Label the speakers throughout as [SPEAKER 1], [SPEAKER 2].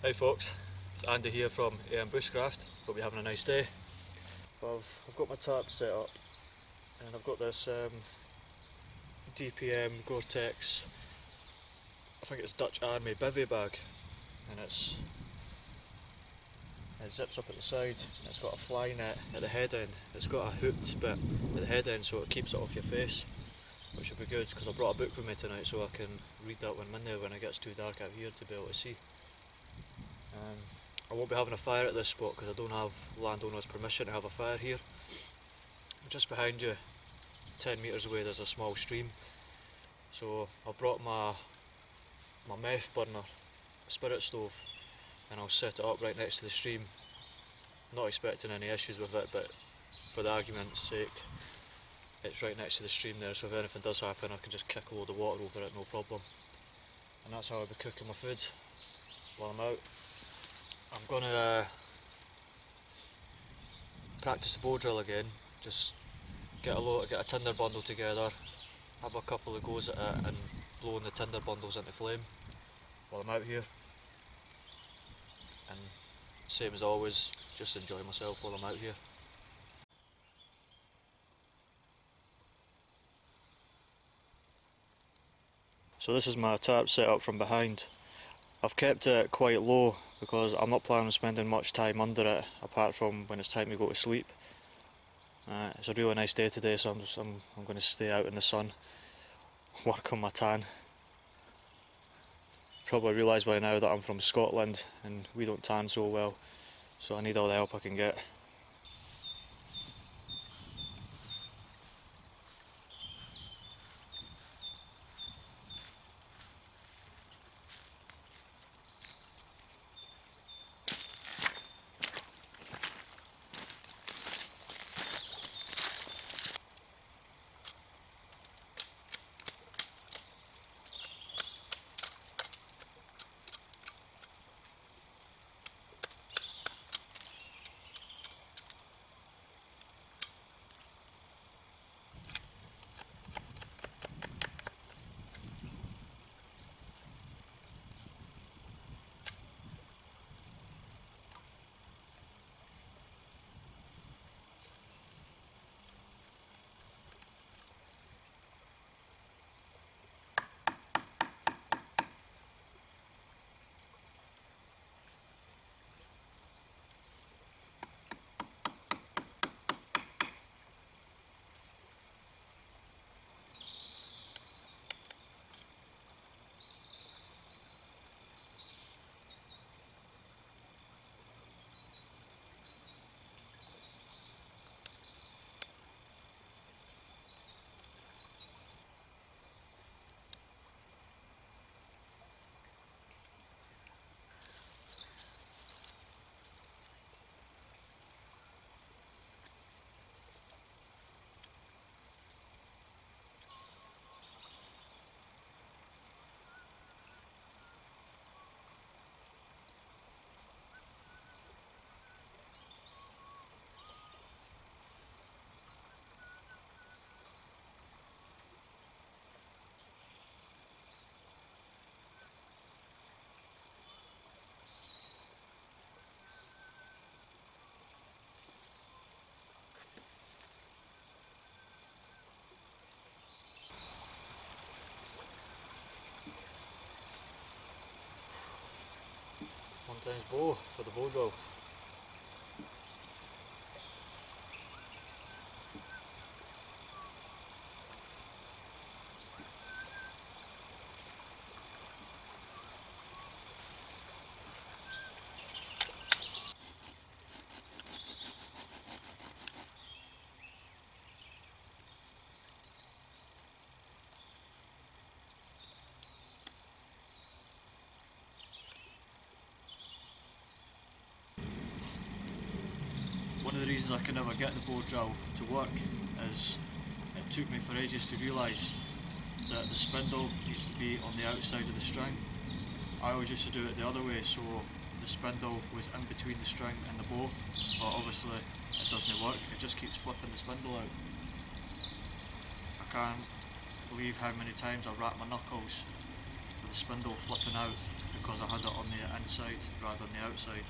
[SPEAKER 1] Hi folks, it's Andy here from Bushcraft. Hope you're having a nice day. I've got my tarp set up and I've got this DPM Gore-Tex, I think it's Dutch Army bivvy bag, and it zips up at the side and it's got a fly net at the head end. It's got a hooked bit at the head end so it keeps it off your face, which will be good because I brought a book with me tonight so I can read that when I'm in there when it gets too dark out here to be able to see. I won't be having a fire at this spot because I don't have landowner's permission to have a fire here. Just behind you, 10 metres away, there's a small stream. So I brought my meth burner, a spirit stove, and I'll set it up right next to the stream. Not expecting any issues with it, but for the argument's sake, it's right next to the stream there, so if anything does happen I can just kick a load of water over it, no problem. And that's how I'll be cooking my food while I'm out. I'm going to practice the bow drill again, just get a tinder bundle together, have a couple of goes at it and blowing the tinder bundles into flame while I'm out here. And same as always, just enjoy myself while I'm out here. So this is my tarp set up from behind. I've kept it quite low because I'm not planning on spending much time under it apart from when it's time to go to sleep. It's a really nice day today, so I'm going to stay out in the sun, work on my tan. Probably realise by now that I'm from Scotland and we don't tan so well, so I need all the help I can get. One times bow for the bow drill. One of the reasons I can never get the bow drill to work is it took me for ages to realise that the spindle needs to be on the outside of the string. I always used to do it the other way, so the spindle was in between the string and the bow, but obviously it doesn't work, it just keeps flipping the spindle out. I can't believe how many times I wrap my knuckles with the spindle flipping out. because I had it on the inside rather than the outside.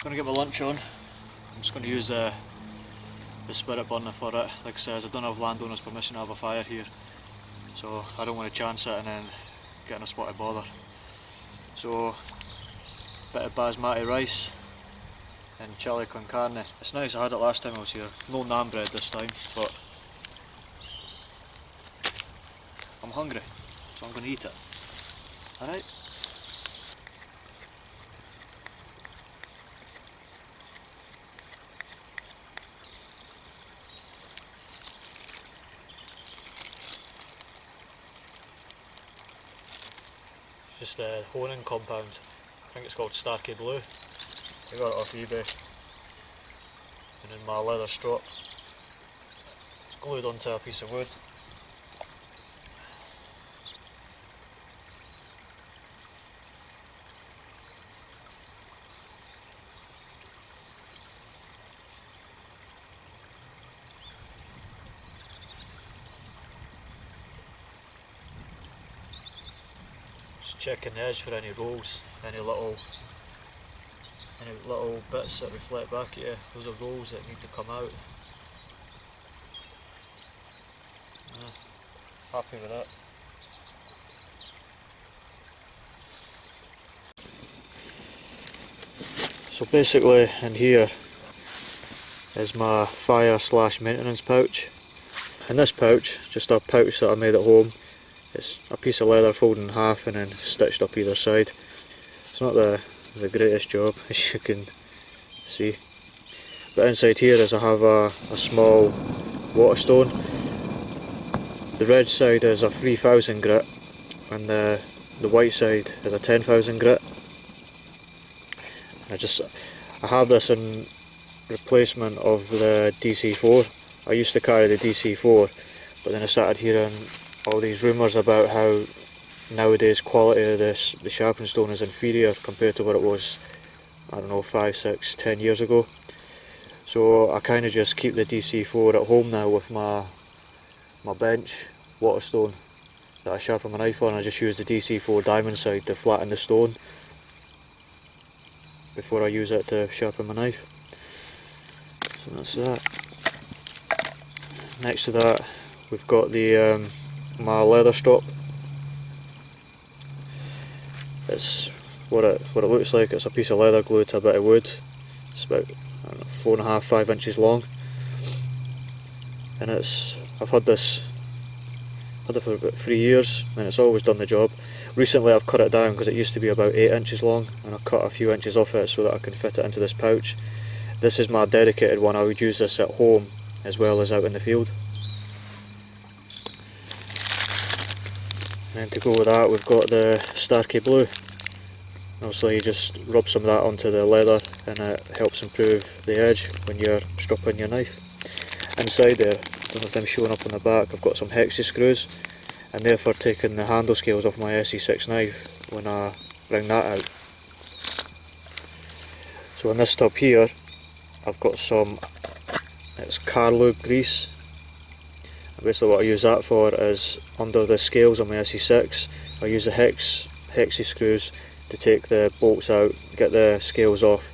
[SPEAKER 1] I'm going to get my lunch on. I'm just going to use the spirit burner for it. Like I says, I don't have landowner's permission to have a fire here, so I don't want to chance it and then get in a spot of bother. So, bit of basmati rice and chili con carne. It's nice, I had it last time I was here. No naan bread this time, but I'm hungry, so I'm going to eat it. Alright? Just a honing compound. I think it's called Starkey Blue. I got it off eBay. And then my leather strop. It's glued onto a piece of wood. Just checking the edge for any rolls, any little bits that reflect back at you. Those are rolls that need to come out. Happy with that. So basically in here is my fire slash maintenance pouch. And this pouch, just a pouch that I made at home, it's a piece of leather folded in half and then stitched up either side. It's not the greatest job, as you can see. But inside here is I have a small water stone. The red side is a 3000 grit and the white side is a 10,000 grit. I have this in replacement of the DC4. I used to carry the DC4, but then I started hearing all these rumours about how nowadays quality of the sharpening stone is inferior compared to what it was, I don't know, 5, 6, 10 years ago. So I kind of just keep the DC4 at home now with my bench water stone that I sharpen my knife on. I just use the DC4 diamond side to flatten the stone before I use it to sharpen my knife. So that's that. Next to that we've got the my leather strop. It's what it looks like. It's a piece of leather glued to a bit of wood. It's about, I don't know, 4.5, 5 inches long, and I've had it for about 3 years and it's always done the job. Recently I've cut it down because it used to be about 8 inches long, and I cut a few inches off it so that I can fit it into this pouch. This is my dedicated one. I would use this at home as well as out in the field. And then to go with that we've got the Starkey Blue. Obviously you just rub some of that onto the leather and it helps improve the edge when you're stropping your knife. Inside there, I don't know if I'm showing up on the back, I've got some hexie screws, and they're for taking the handle scales off my SE6 knife when I bring that out. So on this top here I've got it's Char Wood grease. Basically what I use that for is under the scales on my SE6 I use the hexie screws to take the bolts out, get the scales off,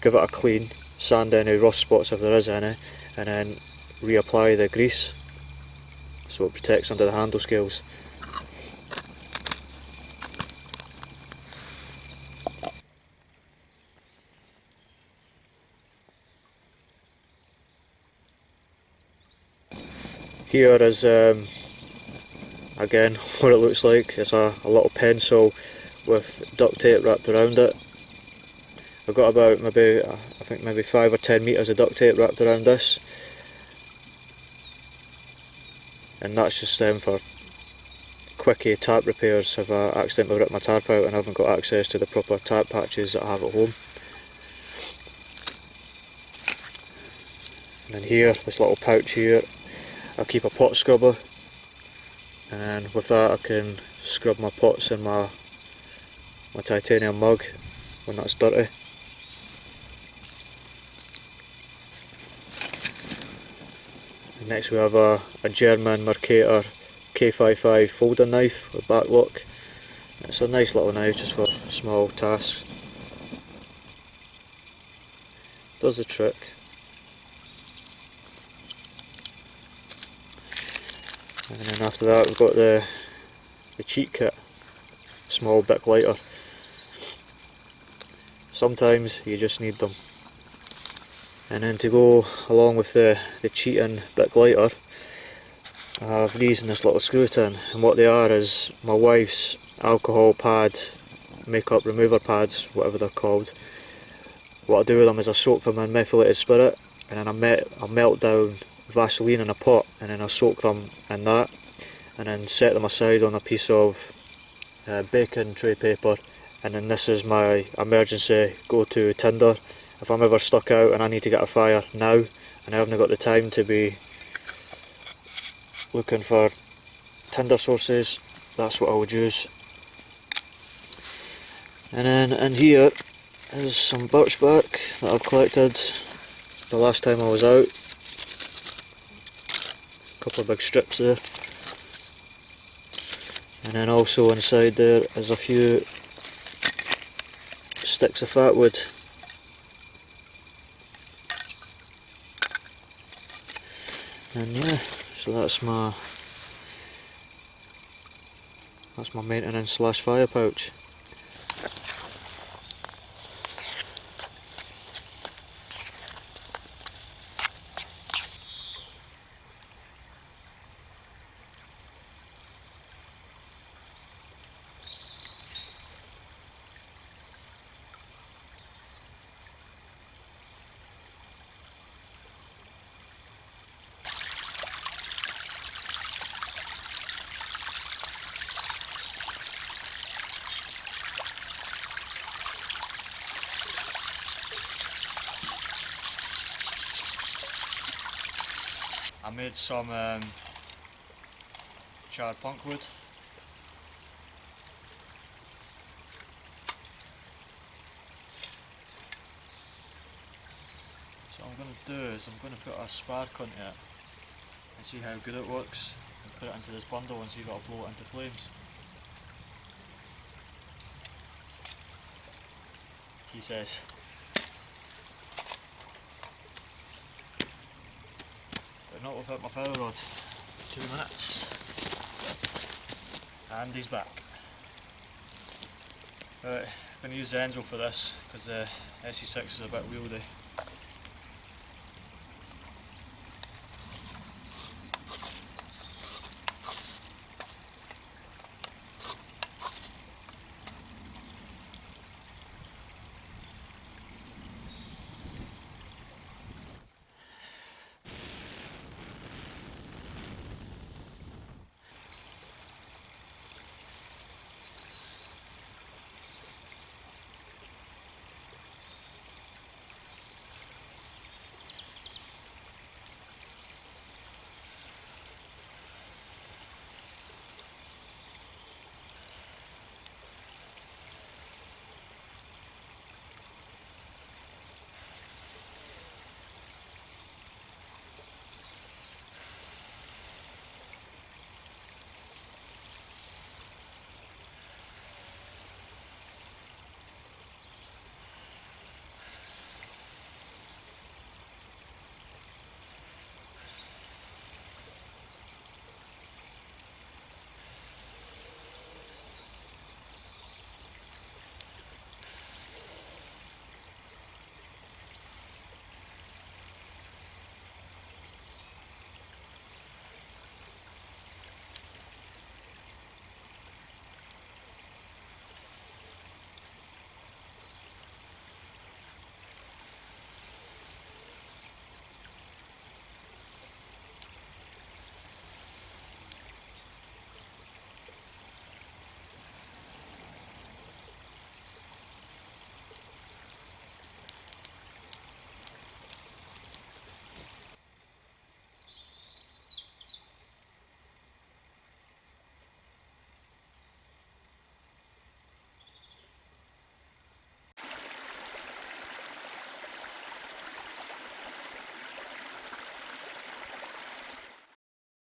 [SPEAKER 1] give it a clean, sand any rust spots if there is any, and then reapply the grease so it protects under the handle scales. Here is again what it looks like. It's a little pencil with duct tape wrapped around it. I've got about maybe 5 or 10 metres of duct tape wrapped around this, and that's just for quickie tap repairs if I accidentally rip my tap out and I haven't got access to the proper tap patches that I have at home. And then here, this little pouch here, I'll keep a pot scrubber, and then with that I can scrub my pots in my titanium mug when that's dirty. And next we have a German Mercator K55 folding knife with back lock. It's a nice little knife just for small tasks. Does the trick. And then after that we've got the cheat kit, small Bic lighter. Sometimes you just need them. And then to go along with the cheating Bic lighter, I have these in this little screw tin, and what they are is my wife's alcohol pad, makeup remover pads, whatever they're called. What I do with them is I soak them in methylated spirit, and then I melt down Vaseline in a pot, and then I soak them in that, and then set them aside on a piece of baking tray paper, and then this is my emergency go-to tinder. If I'm ever stuck out and I need to get a fire now and I haven't got the time to be looking for tinder sources, that's what I would use. And then in here is some birch bark that I've collected the last time I was out. A couple of big strips there. And then also inside there is a few sticks of fat wood. And yeah, so that's my maintenance slash fire pouch. made some charred punk wood. So what I'm going to do is I'm going to put a spark onto it and see how good it works, and put it into this bundle and see if it'll blow it into flames. He says. But not without my ferro rod. 2 minutes. And he's back. Right, I'm going to use the Enzo for this because the SE6 is a bit wieldy.